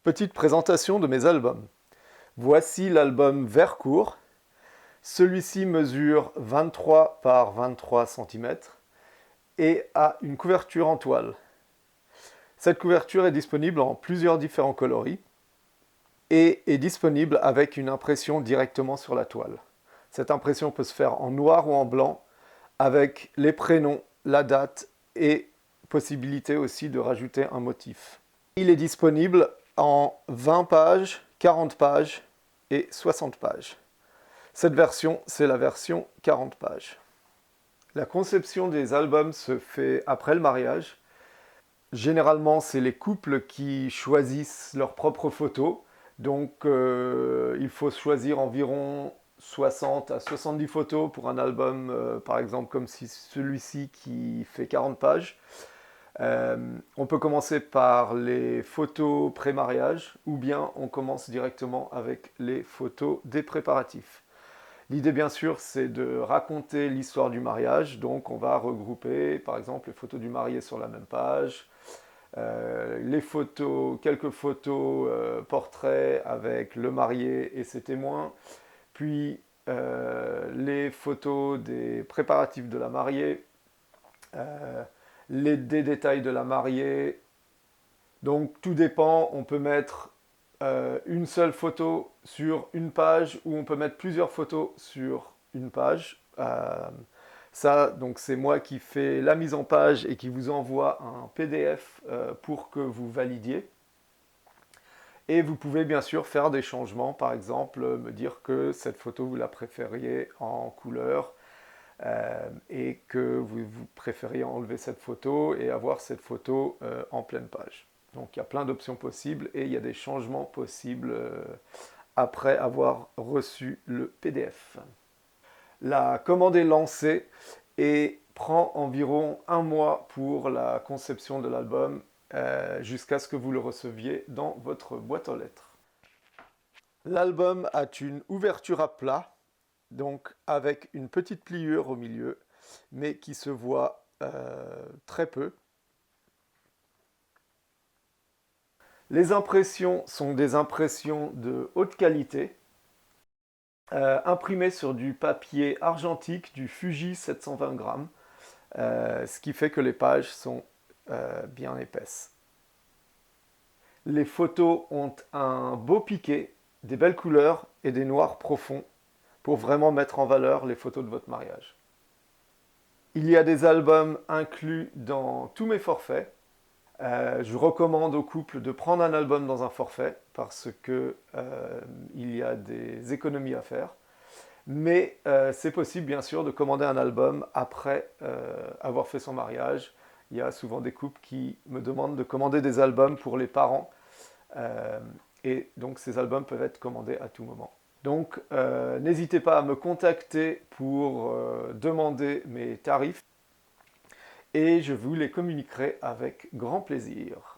Petite présentation de mes albums. Voici l'album Vercourt. Celui-ci mesure 23 par 23 cm et a une couverture en toile. Cette couverture est disponible en plusieurs différents coloris et est disponible avec une impression directement sur la toile. Cette impression peut se faire en noir ou en blanc avec les prénoms, la date et possibilité aussi de rajouter un motif. Il est disponible en 20 pages, 40 pages et 60 pages. Cette version, c'est la version 40 pages. La conception des albums se fait après le mariage. Généralement, c'est les couples qui choisissent leurs propres photos. Donc, il faut choisir environ 60 à 70 photos pour un album, par exemple, comme celui-ci qui fait 40 pages. On peut commencer par les photos pré-mariage ou bien on commence directement avec les photos des préparatifs. L'idée bien sûr c'est de raconter l'histoire du mariage, donc on va regrouper par exemple les photos du marié sur la même page, les photos, quelques photos portraits avec le marié et ses témoins, puis les photos des préparatifs de la mariée, des détails de la mariée. Donc tout dépend, on peut mettre une seule photo sur une page ou on peut mettre plusieurs photos sur une page. Ça, donc c'est moi qui fais la mise en page et qui vous envoie un PDF pour que vous validiez. Et vous pouvez bien sûr faire des changements, par exemple me dire que cette photo vous la préfériez en couleur, et que vous préfériez enlever cette photo et avoir cette photo en pleine page. Donc il y a plein d'options possibles et il y a des changements possibles après avoir reçu le PDF. La commande est lancée et prend environ un mois pour la conception de l'album jusqu'à ce que vous le receviez dans votre boîte aux lettres. L'album a une ouverture à plat, donc avec une petite pliure au milieu, mais qui se voit très peu. Les impressions sont des impressions de haute qualité, imprimées sur du papier argentique, du Fuji 720 grammes, ce qui fait que les pages sont bien épaisses. Les photos ont un beau piqué, des belles couleurs et des noirs profonds pour vraiment mettre en valeur les photos de votre mariage. Il y a des albums inclus dans tous mes forfaits. Je recommande aux couples de prendre un album dans un forfait parce que il y a des économies à faire. Mais c'est possible bien sûr de commander un album après avoir fait son mariage. Il y a souvent des couples qui me demandent de commander des albums pour les parents. Et donc ces albums peuvent être commandés à tout moment. Donc n'hésitez pas à me contacter pour demander mes tarifs et je vous les communiquerai avec grand plaisir.